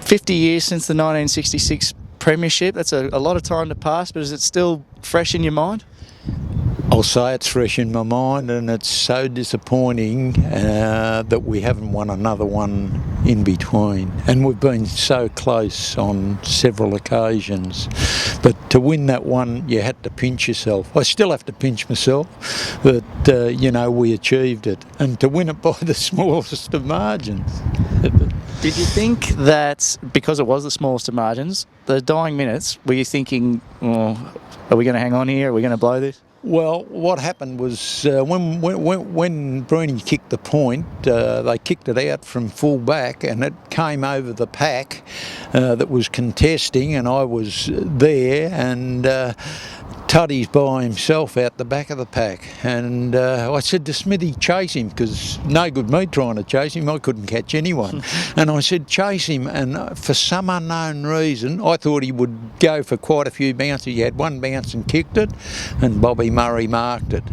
50 years since the 1966 premiership. That's a lot of time to pass, but is it still fresh in your mind? I'll say it's fresh in my mind, and it's so disappointing that we haven't won another one in between. And we've been so close on several occasions. But to win that one, you had to pinch yourself. I still have to pinch myself that, we achieved it. And to win it by the smallest of margins. Did you think that, because it was the smallest of margins, the dying minutes, were you thinking, are we going to hang on here? Are we going to blow this? Well, what happened was when Bruni kicked the point, they kicked it out from full back, and it came over the pack that was contesting, and I was there, and Tuddy's by himself out the back of the pack, and I said to Smithy, chase him, because no good me trying to chase him, I couldn't catch anyone. And I said, chase him, and for some unknown reason, I thought he would go for quite a few bounces. He had one bounce and kicked it, and Bobby Murray marked it.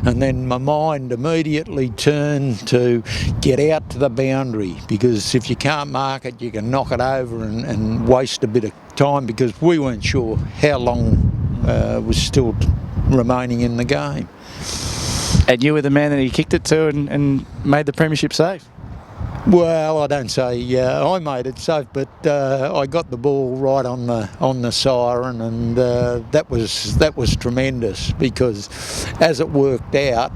And then my mind immediately turned to get out to the boundary, because if you can't mark it, you can knock it over and waste a bit of time, because we weren't sure how long was still remaining in the game. And you were the man that he kicked it to and made the premiership safe? Well, I don't say I made it safe, but I got the ball right on the siren, and that was tremendous, because as it worked out,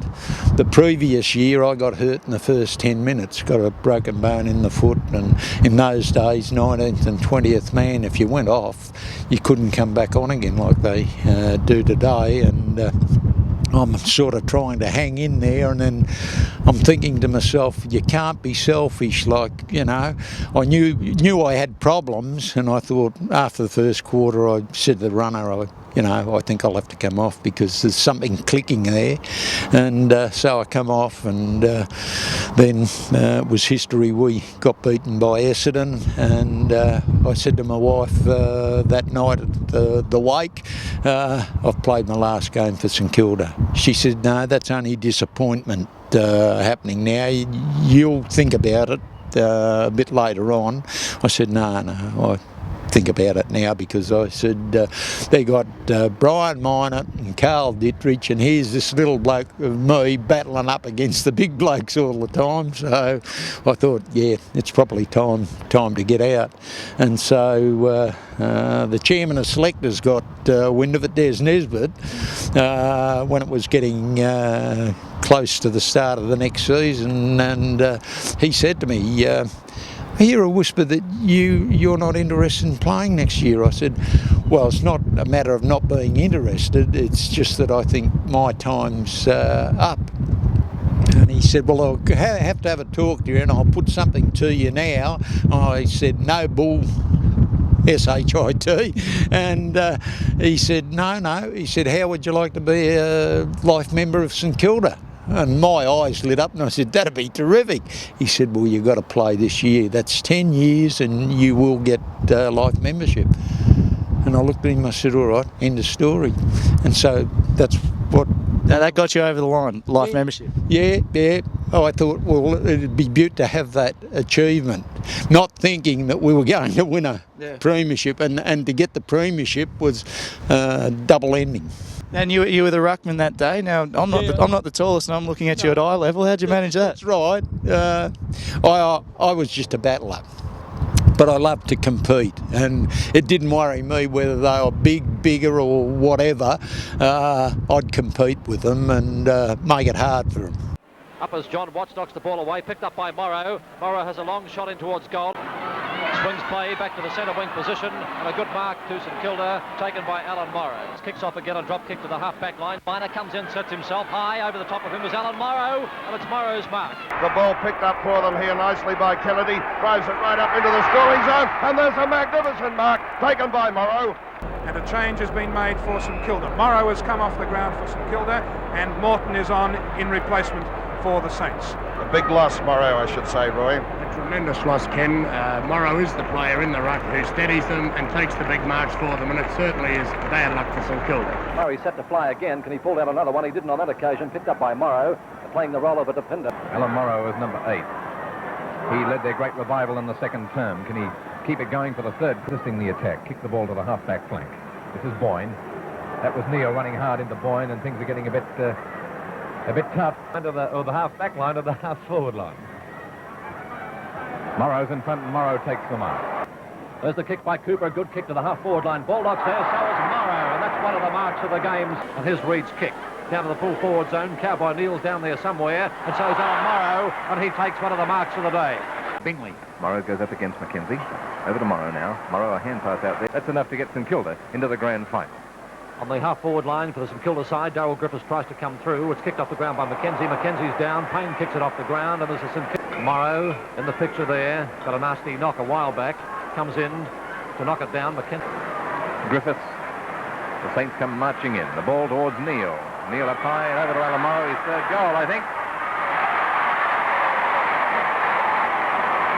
the previous year I got hurt in the first 10 minutes, got a broken bone in the foot, and in those days, 19th and 20th man, if you went off, you couldn't come back on again like they do today, and I'm sort of trying to hang in there, and then I'm thinking to myself, you can't be selfish, I knew I had problems, and I thought after the first quarter I said to the runner, I think I'll have to come off, because there's something clicking there. And so I come off, and then it was history. We got beaten by Essendon, and I said to my wife that night at the wake, I've played my last game for St Kilda. She said, no, that's only disappointment happening now. You'll think about it a bit later on. I said, no, I think about it now, because I said they got Brian Minot and Carl Ditterich, and here's this little bloke of me battling up against the big blokes all the time. So I thought, yeah, it's probably time to get out. And so the chairman of selectors got wind of it, Des Nesbitt, when it was getting close to the start of the next season, and he said to me, I hear a whisper that you're not interested in playing next year. I said, well, it's not a matter of not being interested, it's just that I think my time's up. And he said, well, I'll have to have a talk to you, and I'll put something to you now. I said, no bull, S-H-I-T, and he said, no. He said, how would you like to be a life member of St Kilda? And my eyes lit up, and I said, that'd be terrific. He said, well, you've got to play this year. That's 10 years and you will get life membership. And I looked at him, I said, all right, end of story. And so that's what... Now that got you over the line, life membership? Yeah. Oh, I thought, well, it'd be beaut to have that achievement, not thinking that we were going to win a premiership, and to get the premiership was double ending. And you were the ruckman that day. Now I'm not the tallest, and I'm looking at you at eye level. How'd you manage that? That's right. I was just a battler, but I loved to compete, and it didn't worry me whether they were bigger or whatever. I'd compete with them and make it hard for them. Up as John Watts knocks the ball away, picked up by Morrow. Morrow has a long shot in towards goal. Swings play back to the centre wing position, and a good mark to St Kilda, taken by Alan Morrow. Kicks off again, a drop kick to the half-back line. Miner comes in, sets himself high. Over the top of him is Alan Morrow, and it's Morrow's mark. The ball picked up for them here nicely by Kennedy. Drives it right up into the scoring zone, and there's a magnificent mark taken by Morrow. And a change has been made for St Kilda. Morrow has come off the ground for St Kilda, and Morton is on in replacement for the Saints. A big loss, Morrow, I should say, Roy. A tremendous loss, Ken. Morrow is the player in the ruck who steadies them and takes the big marks for them, and it certainly is bad luck for St Kilda. Morrow set to fly again. Can he pull down another one? He didn't on that occasion. Picked up by Morrow, playing the role of a defender. Alan Morrow is number 8. He led their great revival in the second term. Can he keep it going for the third, resisting the attack. Kick the ball to the half-back flank. This is Boyne. That was Neil running hard into Boyne, and things are getting a bit tough under the half-back line to the half-forward line. Morrow's in front, and Morrow takes the mark. There's the kick by Cooper, a good kick to the half-forward line. Bulldogs there, so is Morrow, and that's one of the marks of the game. And here's Reed's kick down to the full forward zone. Cowboy Neal's down there somewhere, and so is Alan Morrow, and he takes one of the marks of the day. Bingley. Morrow goes up against Mackenzie. Over to Morrow now. Morrow, a hand pass out there. That's enough to get St Kilda into the grand final. On the half-forward line for the St Kilda side, Darryl Griffiths tries to come through. It's kicked off the ground by Mackenzie. Mackenzie's down. Payne kicks it off the ground, and there's a St Kilda. Morrow in the picture there. Got a nasty knock a while back. Comes in to knock it down. Mackenzie. Griffiths. The Saints come marching in. The ball towards Neil. Neil up high and over to Alan Morrow. His third goal, I think.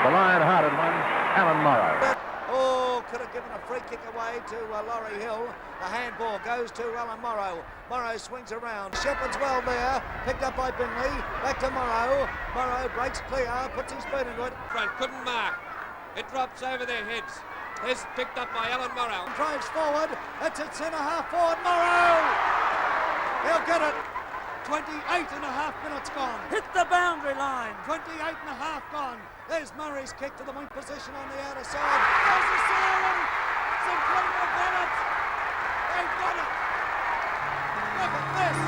The lion-hearted one, Alan Morrow. Oh, could have given a free kick away to Laurie Hill. The handball goes to Alan Morrow. Morrow swings around. Shepherd's well there. Picked up by Bingley. Back to Morrow. Morrow breaks clear. Puts his speed into it. Front couldn't mark. It drops over their heads. It's picked up by Alan Morrow. Drives forward. It's at centre half forward. Morrow! He'll get it. 28 and a half minutes gone. Hit the boundary line. 28 and a half gone. There's Murray's kick to the wing position on the outer side. There's the siren. St Kilda have got it. They've got it. Look at this.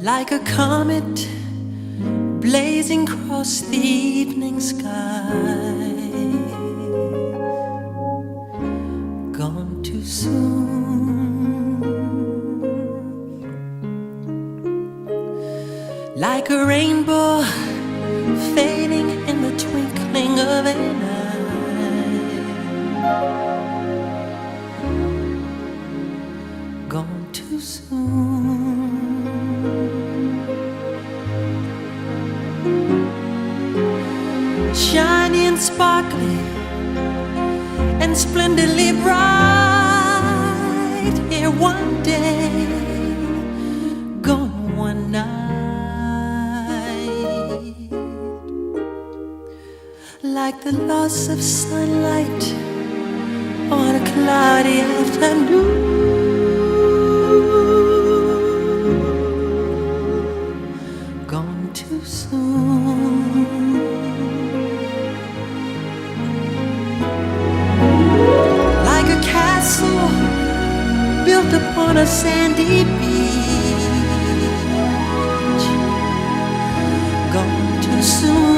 Like a comet blazing across the evening sky, gone too soon. Like a rainbow fading in the twinkling of an eye, gone too soon. Shiny and sparkly and splendidly bright, here one day, gone one night. Like the loss of sunlight on a cloudy afternoon, gone too soon. Like a castle built upon a sandy beach, gone too soon.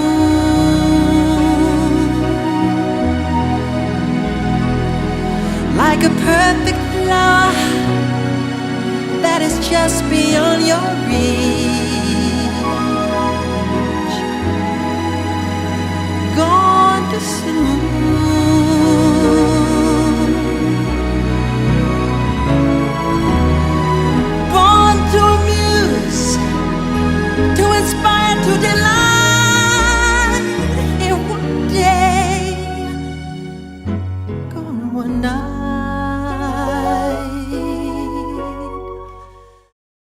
Like a perfect flower that is just beyond your reach,